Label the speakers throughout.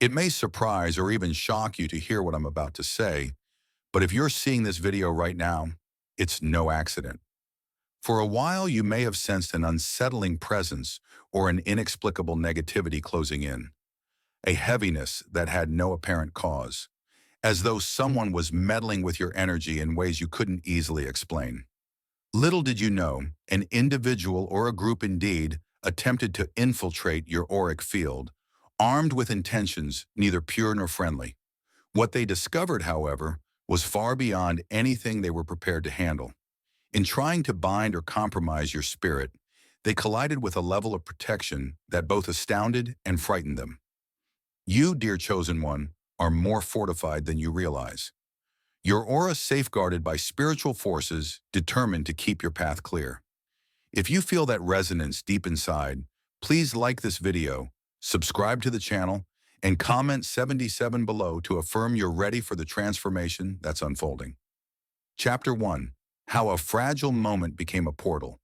Speaker 1: It may surprise or even shock you to hear what I'm about to say, but if you're seeing this video right now, it's no accident. For a while, you may have sensed an unsettling presence or an inexplicable negativity closing in, a heaviness that had no apparent cause, as though someone was meddling with your energy in ways you couldn't easily explain. Little did you know, an individual or a group indeed attempted to infiltrate your auric field, armed with intentions neither pure nor friendly. What they discovered, however, was far beyond anything they were prepared to handle. In trying to bind or compromise your spirit, they collided with a level of protection that both astounded and frightened them. You, dear chosen one, are more fortified than you realize. Your aura safeguarded by spiritual forces determined to keep your path clear. If you feel that resonance deep inside, please like this video, subscribe to the channel, and comment 77 below to affirm you're ready for the transformation that's unfolding. Chapter 1. How a fragile moment became a portal.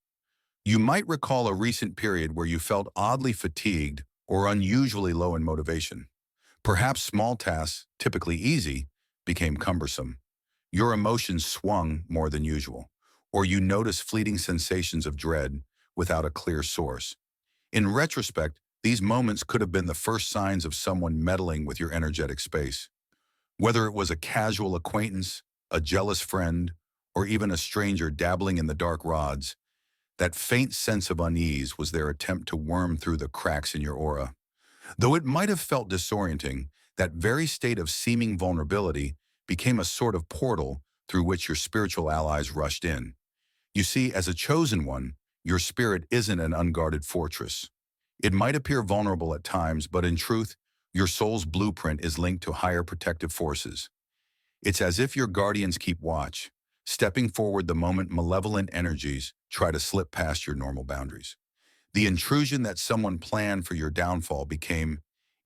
Speaker 1: You might recall a recent period where you felt oddly fatigued or unusually low in motivation. Perhaps small tasks, typically easy, became cumbersome. Your emotions swung more than usual, or you noticed fleeting sensations of dread without a clear source. In retrospect, these moments could have been the first signs of someone meddling with your energetic space. Whether it was a casual acquaintance, a jealous friend, or even a stranger dabbling in the dark rods, that faint sense of unease was their attempt to worm through the cracks in your aura. Though it might have felt disorienting, that very state of seeming vulnerability became a sort of portal through which your spiritual allies rushed in. You see, as a chosen one, your spirit isn't an unguarded fortress. It might appear vulnerable at times, but in truth, your soul's blueprint is linked to higher protective forces. It's as if your guardians keep watch, stepping forward the moment malevolent energies try to slip past your normal boundaries. The intrusion that someone planned for your downfall became,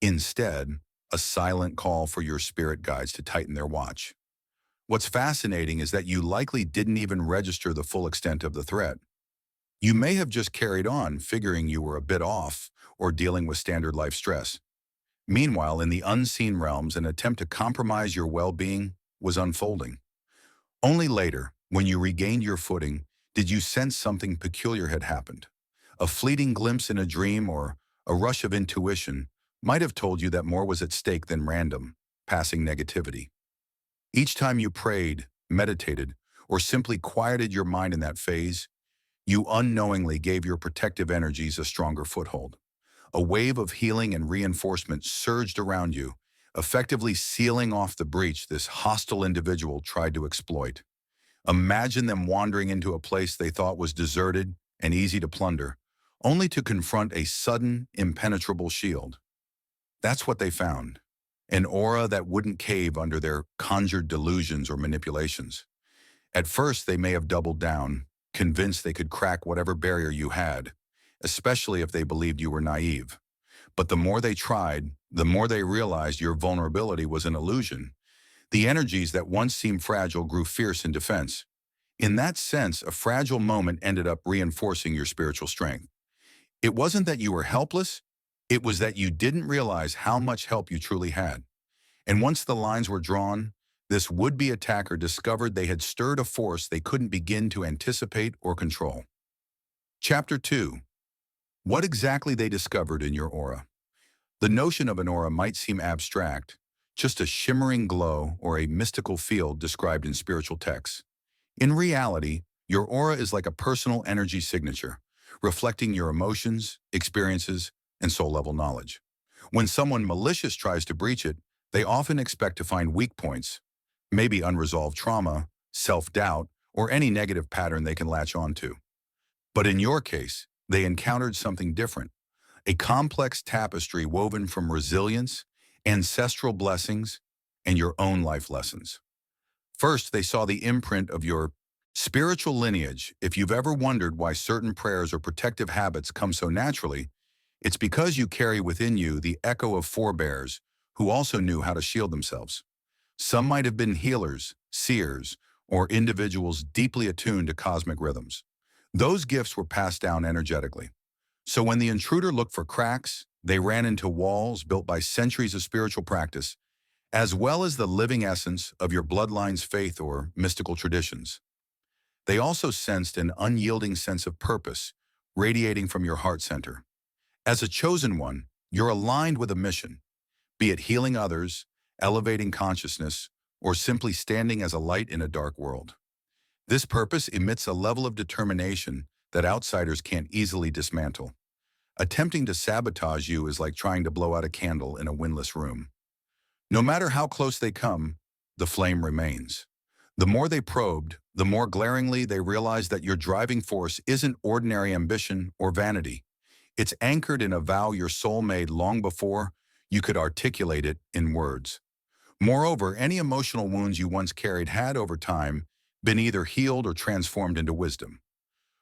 Speaker 1: instead, a silent call for your spirit guides to tighten their watch. What's fascinating is that you likely didn't even register the full extent of the threat. You may have just carried on, figuring you were a bit off or dealing with standard life stress. Meanwhile, in the unseen realms, an attempt to compromise your well-being was unfolding. Only later, when you regained your footing, did you sense something peculiar had happened. A fleeting glimpse in a dream or a rush of intuition might have told you that more was at stake than random, passing negativity. Each time you prayed, meditated, or simply quieted your mind in that phase, you unknowingly gave your protective energies a stronger foothold. A wave of healing and reinforcement surged around you, effectively sealing off the breach this hostile individual tried to exploit. Imagine them wandering into a place they thought was deserted and easy to plunder, only to confront a sudden, impenetrable shield. That's what they found, an aura that wouldn't cave under their conjured delusions or manipulations. At first, they may have doubled down, convinced they could crack whatever barrier you had, especially if they believed you were naive. But the more they tried, the more they realized your vulnerability was an illusion. The energies that once seemed fragile grew fierce in defense. In that sense, a fragile moment ended up reinforcing your spiritual strength. It wasn't that you were helpless, it was that you didn't realize how much help you truly had. And once the lines were drawn, this would-be attacker discovered they had stirred a force they couldn't begin to anticipate or control. Chapter 2. What exactly they discovered in your aura. The notion of an aura might seem abstract, just a shimmering glow or a mystical field described in spiritual texts. In reality, your aura is like a personal energy signature, reflecting your emotions, experiences, and soul-level knowledge. When someone malicious tries to breach it, they often expect to find weak points, maybe unresolved trauma, self-doubt, or any negative pattern they can latch onto. But in your case, they encountered something different, a complex tapestry woven from resilience, ancestral blessings, and your own life lessons. First, they saw the imprint of your spiritual lineage. If you've ever wondered why certain prayers or protective habits come so naturally, it's because you carry within you the echo of forebears who also knew how to shield themselves. Some might have been healers, seers, or individuals deeply attuned to cosmic rhythms. Those gifts were passed down energetically. So when the intruder looked for cracks, They ran into walls built by centuries of spiritual practice, as well as the living essence of your bloodline's faith or mystical traditions. They also sensed an unyielding sense of purpose radiating from your heart center. As a chosen one, you're aligned with a mission, be it healing others, elevating consciousness, or simply standing as a light in a dark world. This purpose emits a level of determination that outsiders can't easily dismantle. Attempting to sabotage you is like trying to blow out a candle in a windless room. No matter how close they come, the flame remains. The more they probed, the more glaringly they realized that your driving force isn't ordinary ambition or vanity. It's anchored in a vow your soul made long before you could articulate it in words. Moreover, any emotional wounds you once carried had, over time, been either healed or transformed into wisdom.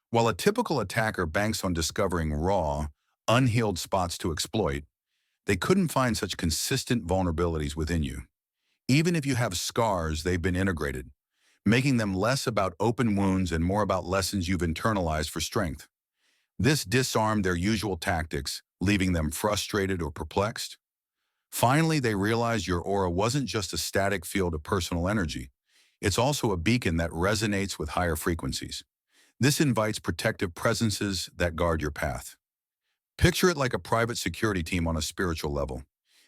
Speaker 1: While a typical attacker banks on discovering raw, unhealed spots to exploit, they couldn't find such consistent vulnerabilities within you. Even if you have scars, they've been integrated, making them less about open wounds and more about lessons you've internalized for strength. This disarmed their usual tactics, leaving them frustrated or perplexed. Finally, they realized your aura wasn't just a static field of personal energy. It's also a beacon that resonates with higher frequencies. This invites protective presences that guard your path. Picture it like a private security team on a spiritual level.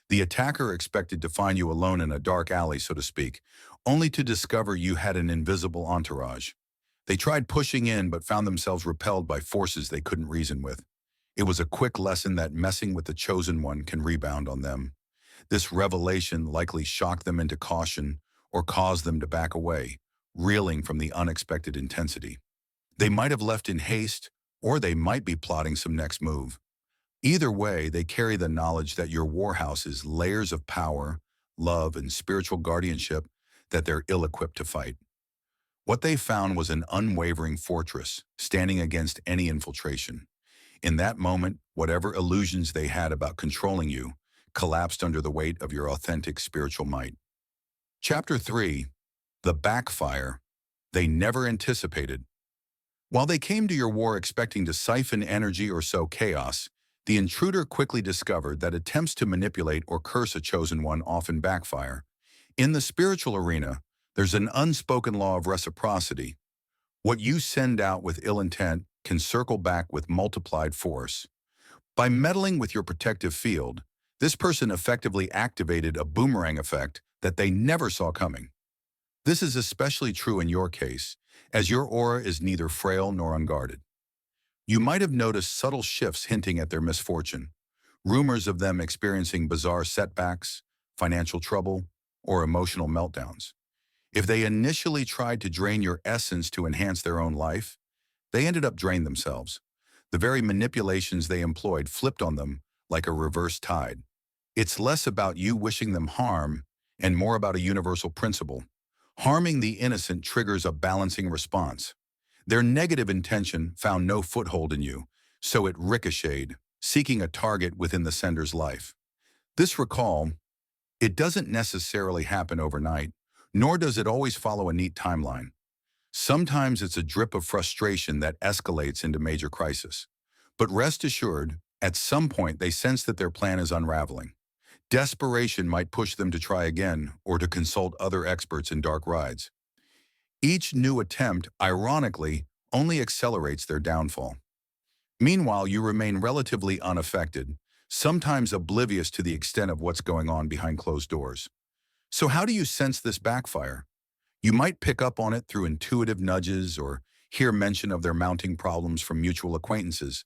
Speaker 1: The attacker expected to find you alone in a dark alley, so to speak, only to discover you had an invisible entourage. They tried pushing in but found themselves repelled by forces they couldn't reason with. It was a quick lesson that messing with the chosen one can rebound on them. This revelation likely shocked them into caution or caused them to back away, reeling from the unexpected intensity. They might have left in haste, or they might be plotting some next move. Either way, they carry the knowledge that your warhouse is layers of power, love, and spiritual guardianship that they're ill-equipped to fight. What they found was an unwavering fortress, standing against any infiltration. In that moment, whatever illusions they had about controlling you collapsed under the weight of your authentic spiritual might. Chapter 3. The Backfire They Never Anticipated. While they came to your war expecting to siphon energy or sow chaos, the intruder quickly discovered that attempts to manipulate or curse a chosen one often backfire. In the spiritual arena, there's an unspoken law of reciprocity. What you send out with ill intent can circle back with multiplied force. By meddling with your protective field, this person effectively activated a boomerang effect that they never saw coming. This is especially true in your case, as your aura is neither frail nor unguarded. You might have noticed subtle shifts hinting at their misfortune, rumors of them experiencing bizarre setbacks, financial trouble, or emotional meltdowns. If they initially tried to drain your essence to enhance their own life, they ended up drained themselves. The very manipulations they employed flipped on them like a reverse tide. It's less about you wishing them harm and more about a universal principle. Harming the innocent triggers a balancing response. Their negative intention found no foothold in you, so it ricocheted, seeking a target within the sender's life. This recall, it doesn't necessarily happen overnight, nor does it always follow a neat timeline. Sometimes it's a drip of frustration that escalates into major crisis. But rest assured, at some point they sense that their plan is unraveling. Desperation might push them to try again or to consult other experts in dark rides. Each new attempt, ironically, only accelerates their downfall. Meanwhile, you remain relatively unaffected, sometimes oblivious to the extent of what's going on behind closed doors. So how do you sense this backfire? You might pick up on it through intuitive nudges or hear mention of their mounting problems from mutual acquaintances.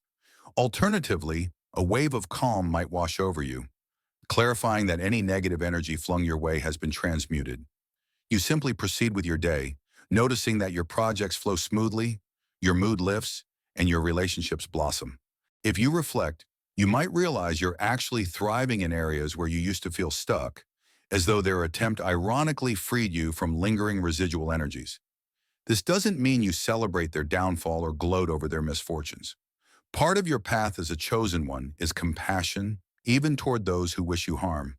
Speaker 1: Alternatively, a wave of calm might wash over you, clarifying that any negative energy flung your way has been transmuted. You simply proceed with your day, noticing that your projects flow smoothly, your mood lifts, and your relationships blossom. If you reflect, you might realize you're actually thriving in areas where you used to feel stuck, as though their attempt ironically freed you from lingering residual energies. This doesn't mean you celebrate their downfall or gloat over their misfortunes. Part of your path as a chosen one is compassion, even toward those who wish you harm.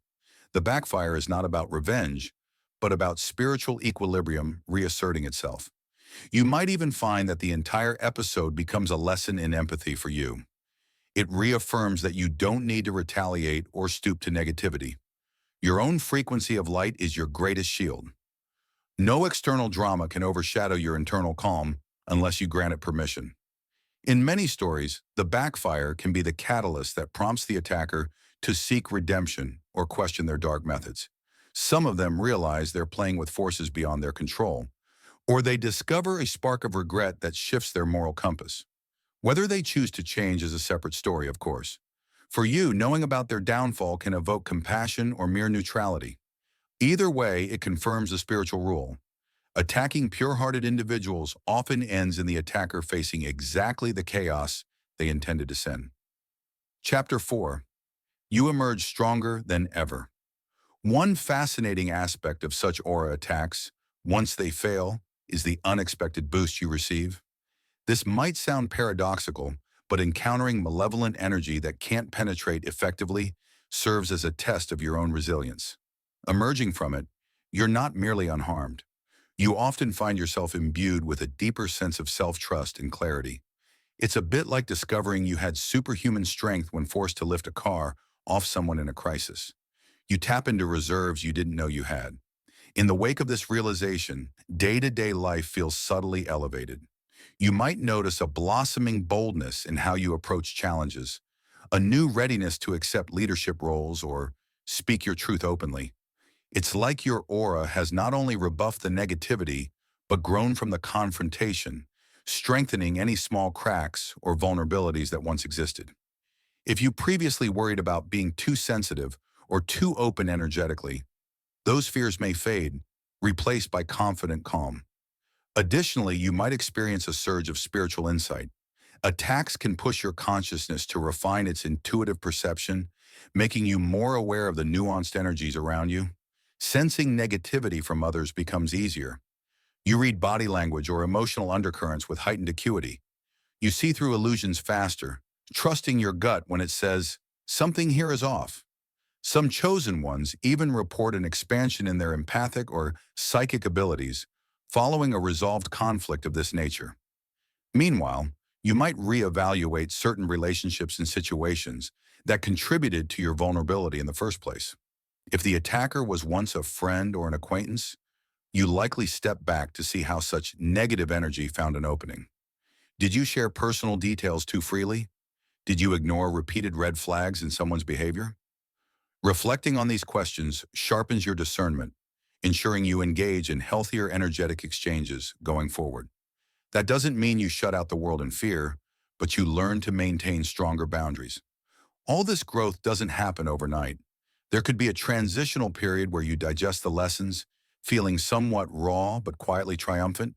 Speaker 1: The backfire is not about revenge, but about spiritual equilibrium reasserting itself. You might even find that the entire episode becomes a lesson in empathy for you. It reaffirms that you don't need to retaliate or stoop to negativity. Your own frequency of light is your greatest shield. No external drama can overshadow your internal calm unless you grant it permission. In many stories, the backfire can be the catalyst that prompts the attacker to seek redemption or question their dark methods. Some of them realize they're playing with forces beyond their control, or they discover a spark of regret that shifts their moral compass. Whether they choose to change is a separate story, of course. For you, knowing about their downfall can evoke compassion or mere neutrality. Either way, it confirms the spiritual rule. Attacking pure-hearted individuals often ends in the attacker facing exactly the chaos they intended to send. Chapter 4. You emerge stronger than ever. One fascinating aspect of such aura attacks, once they fail, is the unexpected boost you receive. This might sound paradoxical, but encountering malevolent energy that can't penetrate effectively serves as a test of your own resilience. Emerging from it, you're not merely unharmed. You often find yourself imbued with a deeper sense of self-trust and clarity. It's a bit like discovering you had superhuman strength when forced to lift a car off someone in a crisis. You tap into reserves you didn't know you had. In the wake of this realization, day-to-day life feels subtly elevated. You might notice a blossoming boldness in how you approach challenges, a new readiness to accept leadership roles or speak your truth openly. It's like your aura has not only rebuffed the negativity, but grown from the confrontation, strengthening any small cracks or vulnerabilities that once existed. If you previously worried about being too sensitive or too open energetically, those fears may fade, replaced by confident calm. Additionally, you might experience a surge of spiritual insight. Attacks can push your consciousness to refine its intuitive perception, making you more aware of the nuanced energies around you. Sensing negativity from others becomes easier. You read body language or emotional undercurrents with heightened acuity. You see through illusions faster, trusting your gut when it says, "Something here is off." Some chosen ones even report an expansion in their empathic or psychic abilities following a resolved conflict of this nature. Meanwhile, you might reevaluate certain relationships and situations that contributed to your vulnerability in the first place. If the attacker was once a friend or an acquaintance, you likely step back to see how such negative energy found an opening. Did you share personal details too freely? Did you ignore repeated red flags in someone's behavior? Reflecting on these questions sharpens your discernment, ensuring you engage in healthier energetic exchanges going forward. That doesn't mean you shut out the world in fear, but you learn to maintain stronger boundaries. All this growth doesn't happen overnight. There could be a transitional period where you digest the lessons, feeling somewhat raw but quietly triumphant.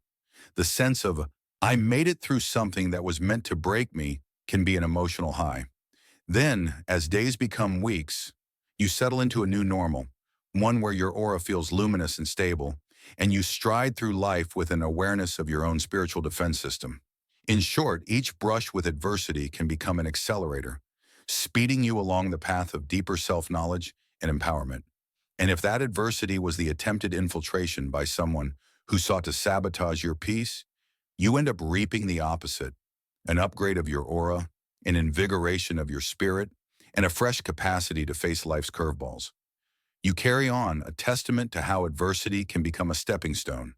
Speaker 1: The sense of, "I made it through something that was meant to break me," can be an emotional high. Then, as days become weeks, you settle into a new normal, one where your aura feels luminous and stable, and you stride through life with an awareness of your own spiritual defense system. In short, each brush with adversity can become an accelerator, speeding you along the path of deeper self-knowledge and empowerment. And if that adversity was the attempted infiltration by someone who sought to sabotage your peace, you end up reaping the opposite, an upgrade of your aura, an invigoration of your spirit, and a fresh capacity to face life's curveballs. You carry on, a testament to how adversity can become a stepping stone,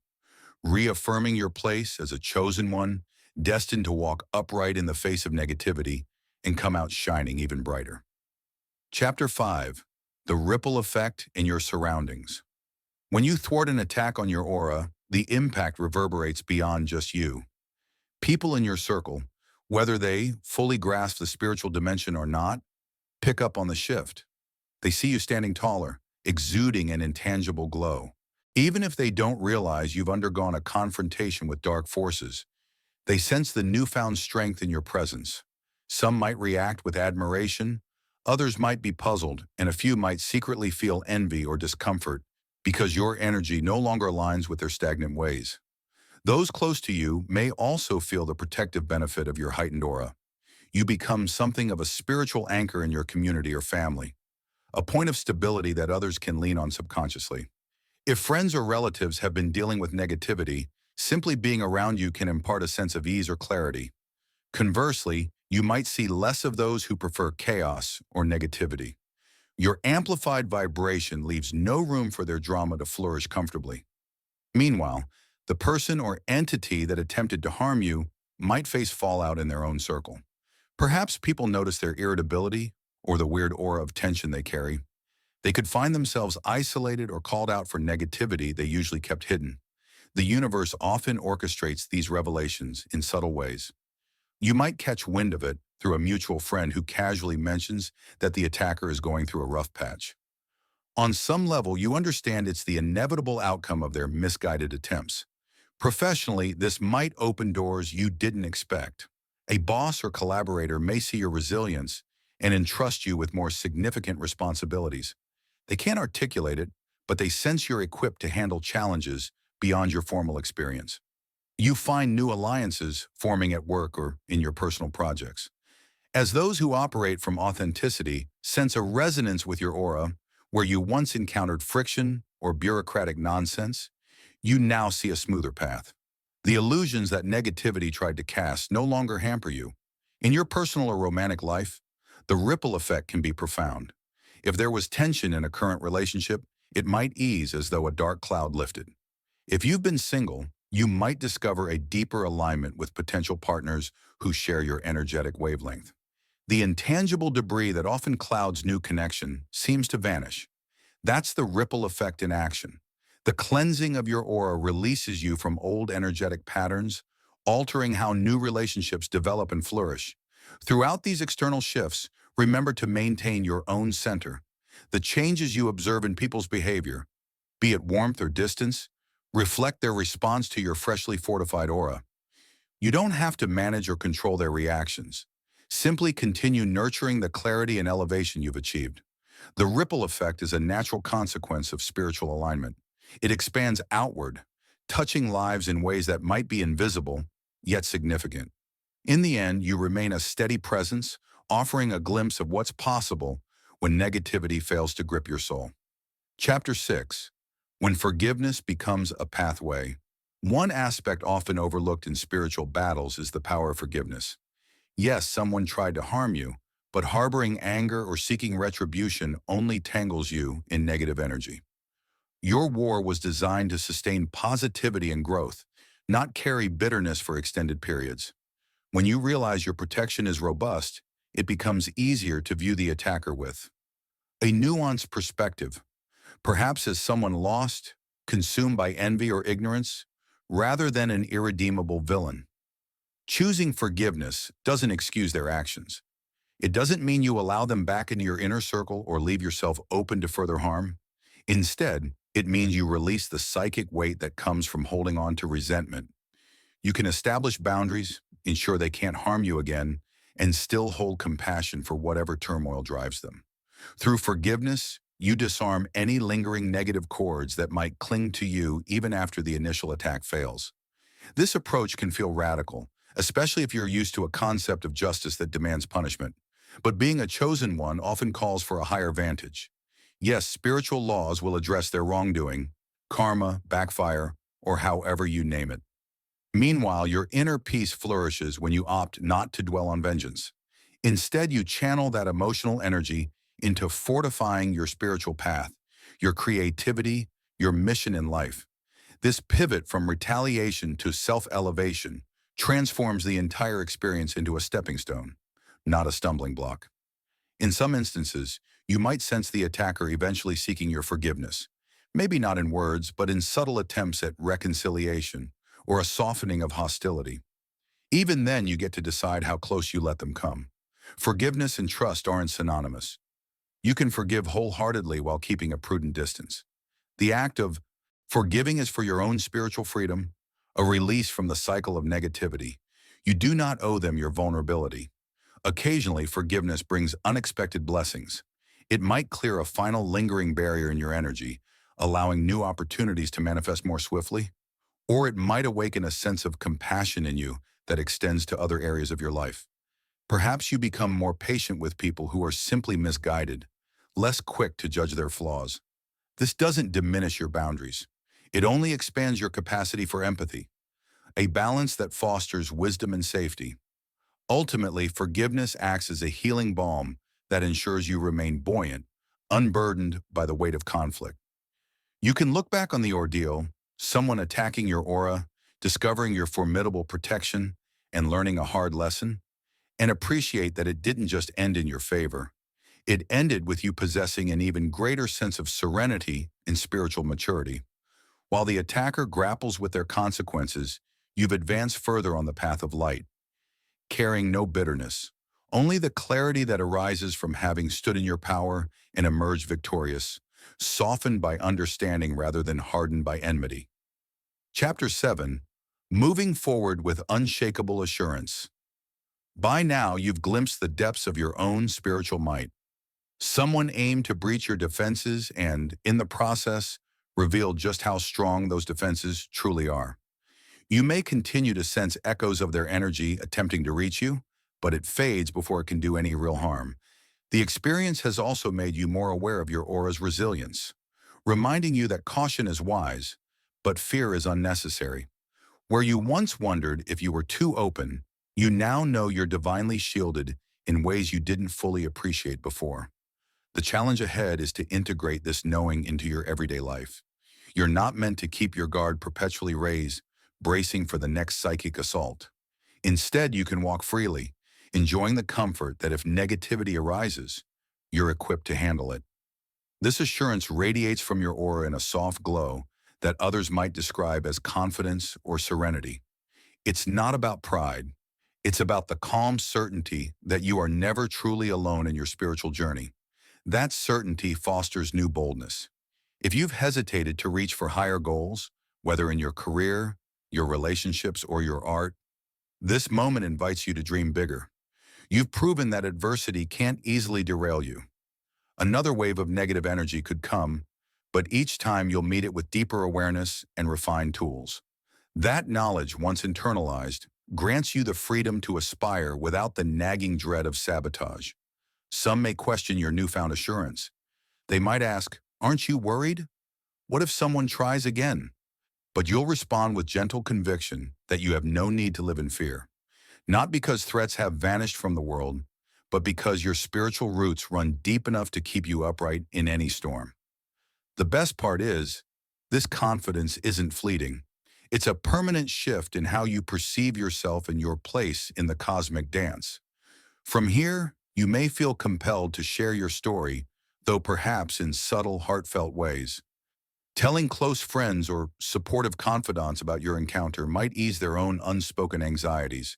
Speaker 1: reaffirming your place as a chosen one, destined to walk upright in the face of negativity and come out shining even brighter. Chapter 5. The Ripple Effect in Your Surroundings. When you thwart an attack on your aura, the impact reverberates beyond just you. People in your circle, whether they fully grasp the spiritual dimension or not, pick up on the shift. They see you standing taller, exuding an intangible glow. Even if they don't realize you've undergone a confrontation with dark forces, they sense the newfound strength in your presence. Some might react with admiration, others might be puzzled, and a few might secretly feel envy or discomfort because your energy no longer aligns with their stagnant ways. Those close to you may also feel the protective benefit of your heightened aura. You become something of a spiritual anchor in your community or family, a point of stability that others can lean on subconsciously. If friends or relatives have been dealing with negativity, simply being around you can impart a sense of ease or clarity. Conversely, You might see less of those who prefer chaos or negativity. Your amplified vibration leaves no room for their drama to flourish comfortably. Meanwhile, the person or entity that attempted to harm you might face fallout in their own circle. Perhaps people notice their irritability or the weird aura of tension they carry. They could find themselves isolated or called out for negativity they usually kept hidden. The universe often orchestrates these revelations in subtle ways. You might catch wind of it through a mutual friend who casually mentions that the attacker is going through a rough patch. On some level, you understand it's the inevitable outcome of their misguided attempts. Professionally, this might open doors you didn't expect. A boss or collaborator may see your resilience and entrust you with more significant responsibilities. They can't articulate it, but they sense you're equipped to handle challenges beyond your formal experience. You find new alliances forming at work or in your personal projects. As those who operate from authenticity sense a resonance with your aura, where you once encountered friction or bureaucratic nonsense, you now see a smoother path. The illusions that negativity tried to cast no longer hamper you. In your personal or romantic life, the ripple effect can be profound. If there was tension in a current relationship, it might ease as though a dark cloud lifted. If you've been single, you might discover a deeper alignment with potential partners who share your energetic wavelength. The intangible debris that often clouds new connection seems to vanish. That's the ripple effect in action. The cleansing of your aura releases you from old energetic patterns, altering how new relationships develop and flourish. Throughout these external shifts, remember to maintain your own center. The changes you observe in people's behavior, be it warmth or distance, reflect their response to your freshly fortified aura. You don't have to manage or control their reactions. Simply continue nurturing the clarity and elevation you've achieved. The ripple effect is a natural consequence of spiritual alignment. It expands outward, touching lives in ways that might be invisible, yet significant. In the end, you remain a steady presence, offering a glimpse of what's possible when negativity fails to grip your soul. Chapter 6. When forgiveness becomes a pathway. One aspect often overlooked in spiritual battles is the power of forgiveness. Yes, someone tried to harm you, but harboring anger or seeking retribution only tangles you in negative energy. Your war was designed to sustain positivity and growth, not carry bitterness for extended periods. When you realize your protection is robust, it becomes easier to view the attacker with a nuanced perspective, perhaps as someone lost, consumed by envy or ignorance, rather than an irredeemable villain. Choosing forgiveness doesn't excuse their actions. It doesn't mean you allow them back into your inner circle or leave yourself open to further harm. Instead, it means you release the psychic weight that comes from holding on to resentment. You can establish boundaries, ensure they can't harm you again, and still hold compassion for whatever turmoil drives them. Through forgiveness, you disarm any lingering negative cords that might cling to you even after the initial attack fails. This approach can feel radical, especially if you're used to a concept of justice that demands punishment. But being a chosen one often calls for a higher vantage. Yes, spiritual laws will address their wrongdoing, karma, backfire, or however you name it. Meanwhile, your inner peace flourishes when you opt not to dwell on vengeance. Instead, you channel that emotional energy into fortifying your spiritual path, your creativity, your mission in life. This pivot from retaliation to self-elevation transforms the entire experience into a stepping stone, not a stumbling block. In some instances, you might sense the attacker eventually seeking your forgiveness, maybe not in words, but in subtle attempts at reconciliation or a softening of hostility. Even then, you get to decide how close you let them come. Forgiveness and trust aren't synonymous. You can forgive wholeheartedly while keeping a prudent distance. The act of forgiving is for your own spiritual freedom, a release from the cycle of negativity. You do not owe them your vulnerability. Occasionally, forgiveness brings unexpected blessings. It might clear a final lingering barrier in your energy, allowing new opportunities to manifest more swiftly, or it might awaken a sense of compassion in you that extends to other areas of your life. Perhaps you become more patient with people who are simply misguided, less quick to judge their flaws. This doesn't diminish your boundaries. It only expands your capacity for empathy, a balance that fosters wisdom and safety. Ultimately, forgiveness acts as a healing balm that ensures you remain buoyant, unburdened by the weight of conflict. You can look back on the ordeal, someone attacking your aura, discovering your formidable protection, and learning a hard lesson, and appreciate that it didn't just end in your favor. It ended with you possessing an even greater sense of serenity and spiritual maturity. While the attacker grapples with their consequences, you've advanced further on the path of light, carrying no bitterness, only the clarity that arises from having stood in your power and emerged victorious, softened by understanding rather than hardened by enmity. Chapter 7. Moving Forward with Unshakable Assurance. By now, you've glimpsed the depths of your own spiritual might. Someone aimed to breach your defenses and, in the process, revealed just how strong those defenses truly are. You may continue to sense echoes of their energy attempting to reach you, but it fades before it can do any real harm. The experience has also made you more aware of your aura's resilience, reminding you that caution is wise, but fear is unnecessary. Where you once wondered if you were too open, you now know you're divinely shielded in ways you didn't fully appreciate before. The challenge ahead is to integrate this knowing into your everyday life. You're not meant to keep your guard perpetually raised, bracing for the next psychic assault. Instead, you can walk freely, enjoying the comfort that if negativity arises, you're equipped to handle it. This assurance radiates from your aura in a soft glow that others might describe as confidence or serenity. It's not about pride. It's about the calm certainty that you are never truly alone in your spiritual journey. That certainty fosters new boldness. If you've hesitated to reach for higher goals, whether in your career, your relationships, or your art, this moment invites you to dream bigger. You've proven that adversity can't easily derail you. Another wave of negative energy could come, but each time you'll meet it with deeper awareness and refined tools. That knowledge, once internalized, grants you the freedom to aspire without the nagging dread of sabotage. Some may question your newfound assurance. They might ask, "Aren't you worried? What if someone tries again?" But you'll respond with gentle conviction that you have no need to live in fear. Not because threats have vanished from the world, but because your spiritual roots run deep enough to keep you upright in any storm. The best part is, this confidence isn't fleeting. It's a permanent shift in how you perceive yourself and your place in the cosmic dance. From here, you may feel compelled to share your story, though perhaps in subtle, heartfelt ways. Telling close friends or supportive confidants about your encounter might ease their own unspoken anxieties,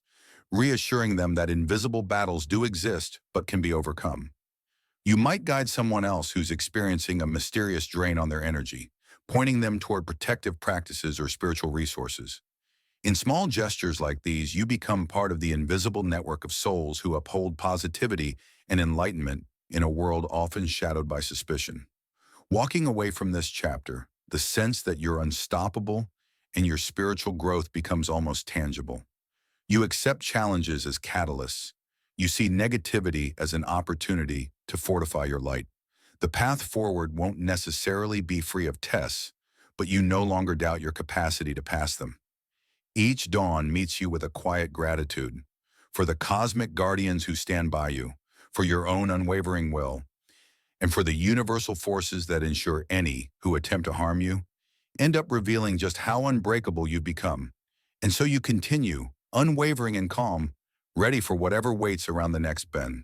Speaker 1: reassuring them that invisible battles do exist but can be overcome. You might guide someone else who's experiencing a mysterious drain on their energy, pointing them toward protective practices or spiritual resources. In small gestures like these, you become part of the invisible network of souls who uphold positivity and enlightenment in a world often shadowed by suspicion. Walking away from this chapter, the sense that you're unstoppable and your spiritual growth becomes almost tangible. You accept challenges as catalysts. You see negativity as an opportunity to fortify your light. The path forward won't necessarily be free of tests, but you no longer doubt your capacity to pass them. Each dawn meets you with a quiet gratitude for the cosmic guardians who stand by you, for your own unwavering will, and for the universal forces that ensure any who attempt to harm you end up revealing just how unbreakable you've become. And so you continue, unwavering and calm, ready for whatever waits around the next bend.